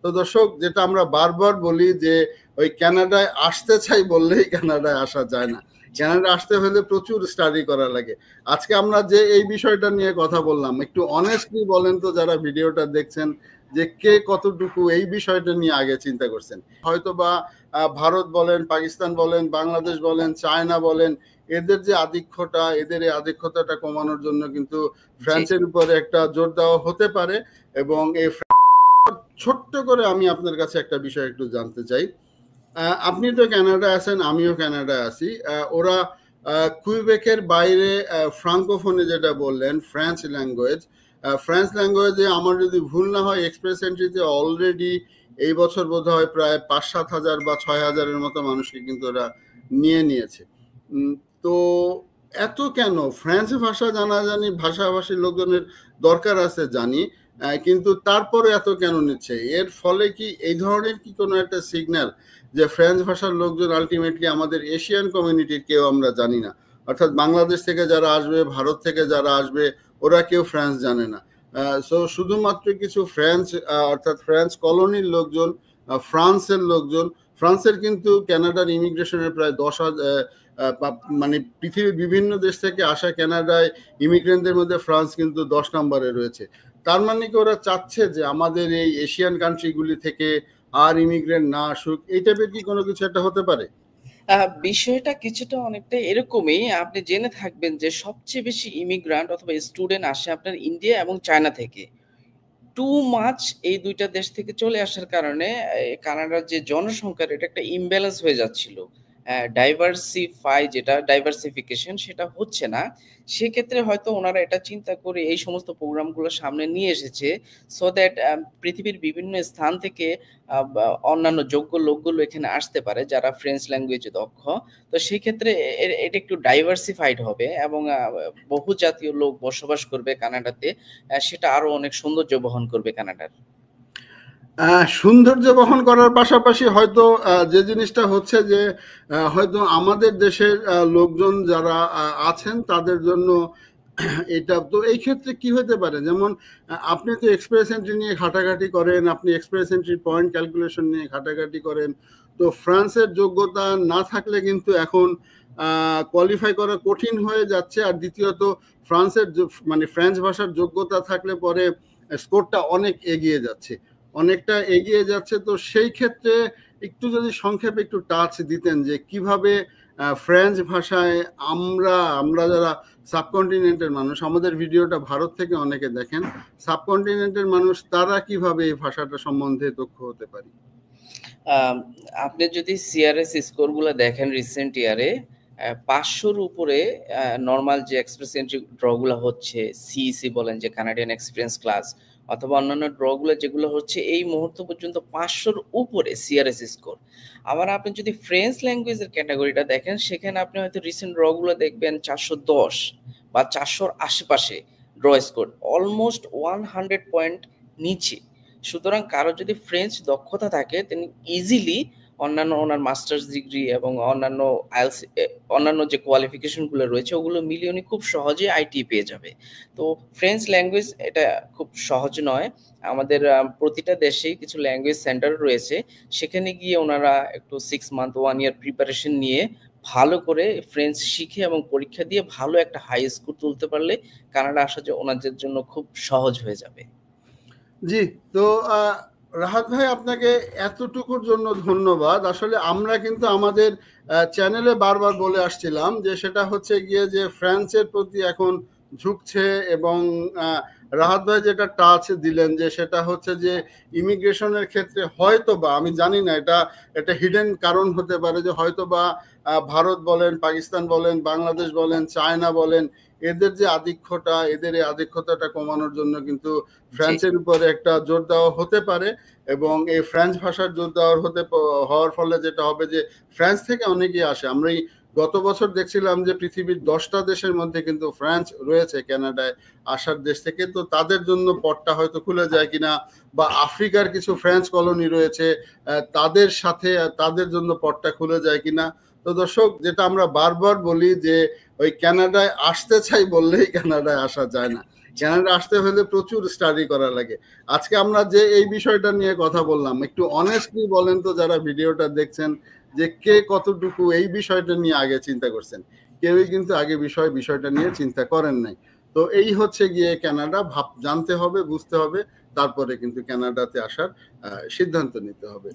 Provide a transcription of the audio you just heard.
তো দর্শক, যেটা আমরা বারবার বলি যে ওই কানাডায় আসতে চাই বললেই কানাডায় আসা যায় না। কানাডা আসতে হলে প্রচুর স্টাডি করা লাগে। আজকে আমরা যে এই বিষয়টা নিয়ে কথা বললাম, একটু অনেস্টলি বলেন তো যারা ভিডিওটা দেখছেন, যে কে কতটুকু এই বিষয়টা নিয়ে আগে চিন্তা করছেন। হয়তো বা ভারত বলেন, পাকিস্তান বলেন, বাংলাদেশ বলেন, চায়না বলেন, এদের যে আধিক্যটা, এদের এই আধিক্যতাটা কমানোর জন্য কিন্তু ফ্রান্সের উপরে একটা জোর দেওয়া হতে পারে। এবং এই ছোট্ট করে আমি আপনার কাছে একটা বিষয় একটু জানতে চাই। আপনি তো কানাডা আছেন, আমিও কানাডা আছি। ওরা কুইবেকের বাইরে ফ্রাঙ্কোফোনে যেটা বললেন, ফ্রেঞ্চ ল্যাঙ্গুয়েজে আমার যদি ভুল না হয় এক্সপ্রেস এন্ট্রিতে অলরেডি এই বছর বোধ হয় প্রায় 5-7 হাজার বা 6 হাজারের মতো মানুষকে কিন্তু ওরা নিয়ে নিয়েছে। তো এত কেন? ফ্রেঞ্চ ভাষা জানাজানি, ভাষাভাষীর লোকজনের দরকার আছে জানি, কিন্তু তারপরে এত কেন নিচ্ছে? এর ফলে কি এই ধরনের কি কোনো একটা সিগন্যাল যে ফ্রেঞ্চ ভাষার লোকজন আলটিমেটলি আমাদের এশিয়ান কমিউনিটির কেউ আমরা জানি না, অর্থাৎ বাংলাদেশ থেকে যারা আসবে, ভারত থেকে যারা আসবে, ওরা কেউ ফ্রান্স জানে না। সো শুধুমাত্র কিছু ফ্রেঞ্চ, অর্থাৎ ফ্রেঞ্চ কলোনির লোকজন, ফ্রান্সের লোকজন, ফ্রান্সের কিন্তু কানাডার ইমিগ্রেশনের প্রায় 10,000, মানে পৃথিবীর বিভিন্ন দেশ থেকে আসা কানাডায় ইমিগ্রেন্টদের মধ্যে ফ্রান্স কিন্তু 10 নম্বরে রয়েছে। তার মানে কি ওরা চাচ্ছে যে আমাদের এই এশিয়ান কান্ট্রিগুলি থেকে আর ইমিগ্রেন্ট না আসুক? এই টাইপের কি কোনো কিছু একটা হতে পারে? বিষয়টা কিছুটা অনেকটা এরকমই। আপনি জেনে থাকবেন যে সবচেয়ে বেশি ইমিগ্রান্ট অথবা স্টুডেন্ট আসে আপনার ইন্ডিয়া এবং চায়না থেকে। টু মাচ এই দুইটা দেশ থেকে চলে আসার কারণে কানাডার যে জনসংখ্যার এটা একটা ইমব্যালেন্স হয়ে যাচ্ছিল। যেটা ডাইভার্সিফিকেশন সেটা হচ্ছে না। সেক্ষেত্রে হয়তো ওনারা এটা চিন্তা করে এই সমস্ত প্রোগ্রামগুলো সামনে নিয়ে এসেছে, সো দ্যাট পৃথিবীর বিভিন্ন স্থান থেকে অন্যান্য যোগ্য লোকগুলো এখানে আসতে পারে যারা ফ্রেঞ্চ ল্যাঙ্গুয়েজে দক্ষ। তো সেক্ষেত্রে এটা একটু ডাইভার্সিফাইড হবে এবং বহু জাতীয় লোক বসবাস করবে কানাডাতে। সেটা আরো অনেক সৌন্দর্য বহন করবে কানাডার। সৌন্দর্য বহন করার পাশাপাশি হয়তো যে জিনিসটা হচ্ছে যে হয়তো আমাদের দেশের লোকজন যারা আছেন তাদের জন্য এটা তো এই ক্ষেত্রে কি হতে পারে, যেমন আপনি তো এক্সপ্রেস এন্ট্রি নিয়ে ঘাটাঘাটি করেন, আপনি এক্সপ্রেস এন্ট্রি পয়েন্ট ক্যালকুলেশন নিয়ে ঘাটাঘাটি করেন। তো ফ্রান্সের যোগ্যতা না থাকলে কিন্তু এখন কোয়ালিফাই করা কঠিন হয়ে যাচ্ছে। আর দ্বিতীয়ত মানে ফ্রেঞ্চ ভাষার যোগ্যতা থাকলে পরে স্কোরটা অনেক এগিয়ে যাচ্ছে, অনেকটা এগিয়ে যাচ্ছে। তো সেই ক্ষেত্রে একটু যদি সংক্ষেপে একটু টাচ দিতেন যে কিভাবে ফ্রেঞ্চ ভাষায় আমরা যারা সাবকন্টিনেন্টের মানুষ, আমাদের ভিডিওটা ভারত থেকে অনেকে দেখেন, সাবকন্টিনেন্টের মানুষ তারা কিভাবে এই ভাষাটা সম্বন্ধে দক্ষ হতে পারি? আপনি যদি সিআরএস স্কোর গুলো দেখেন রিসেন্ট ইয়ারে 500-র উপরে নর্মাল যে এক্সপ্রেস এন্ট্রি ড্র গুলো হচ্ছে, সিইসি বলেন যে কানাডিয়ান এক্সপিরিয়েন্স ক্লাস, অথবা অন্যান্য ড্র গুলো যেগুলো হচ্ছে এই মুহূর্ত পর্যন্ত 500-র উপরে সিআরএস স্কোর। আবার আপনি যদি ফ্রেঞ্চ ল্যাঙ্গুয়েজের ক্যাটাগরিটা দেখেন সেখানে আপনি হয়তো রিসেন্ট ড্র গুলো দেখবেন 410 বা 400-র আশেপাশে ড্র স্কোর, অলমোস্ট 100 পয়েন্ট নিচে। সুতরাং কারো যদি ফ্রেঞ্চ দক্ষতা থাকে তিনি ইজিলি অন্যান্য ওনার মাস্টার্স ডিগ্রি এবং অন্যান্য আইএলস অন্যান্য যে কোয়ালিফিকেশনগুলো রয়েছে ওগুলো মিলিয়ে উনি খুব সহজে আইটি পেয়ে যাবে। তো ফ্রেঞ্চ ল্যাঙ্গুয়েজ এটা খুব সহজ নয়। আমাদের প্রতিটা দেশেই কিছু ল্যাঙ্গুয়েজ সেন্টার রয়েছে, সেখানে গিয়ে ওনারা একটু 6 মান্থ 1 ইয়ার প্রিপারেশন নিয়ে ভালো করে ফ্রেঞ্চ শিখে এবং পরীক্ষা দিয়ে ভালো একটা হাই স্কোর তুলতে পারলে কানাডা আসা যে ওনাদের জন্য খুব সহজ হয়ে যাবে। জি। তো রাহাত ভাই, আপনাকে এতটুকুর জন্য ধন্যবাদ। আসলে আমরা কিন্তু আমাদের চ্যানেলে বারবার বলে আসছিলাম যে সেটা হচ্ছে গিয়ে যে ফ্রান্সের প্রতি এখন ঝুঁকছে। এবং রাহাত ভাই যেটা টাচ দিলেন যে সেটা হচ্ছে যে ইমিগ্রেশনের ক্ষেত্রে হয়তো বা, আমি জানি না, এটা হিডেন কারণ হতে পারে যে হয়তো বা ভারত বলেন, পাকিস্তান বলেন, বাংলাদেশ বলেন, চায়না বলেন, এদের যে আধিক্যটা, এদের এই আধিক্যতাটা কমানোর জন্য কিন্তু ফ্রান্সের উপরে একটা জোর দেওয়া হতে পারে। এবং এই ফ্রেঞ্চ ভাষার জোর দেওয়ার হওয়ার ফলে যেটা হবে যে ফ্রান্স থেকে অনেকেই আসে। আমরা এই গত বছর দেখছিলাম যে পৃথিবীর 10টা দেশের মধ্যে কিন্তু ফ্রান্স রয়েছে কানাডায় আসার দেশ থেকে। তো তাদের জন্য পথটা হয়তো খুলে যায় কিনা, বা আফ্রিকার কিছু ফ্রেঞ্চ কলোনি রয়েছে, তাদের সাথে তাদের জন্য পথটা খুলে যায় কিনা। তো দর্শক, যেটা আমরা বারবার বলি যে ওই কানাডায় আসতে চাই বললেই কানাডায় আসা যায় না। কানাডা আসতে হলে প্রচুর স্টাডি করা লাগে। আজকে আমরা যে এই বিষয়টা নিয়ে কথা বললাম, একটু অনেস্টলি বলেন তো যারা ভিডিওটা দেখছেন, যে কে কতটুকু এই বিষয়টা নিয়ে আগে চিন্তা করছেন। কেউই কিন্তু আগে বিষয়টা নিয়ে চিন্তা করেন নাই। তো এই হচ্ছে গিয়ে কানাডা, জানতে হবে, বুঝতে হবে, তারপরে কিন্তু কানাডাতে আসার সিদ্ধান্ত নিতে হবে।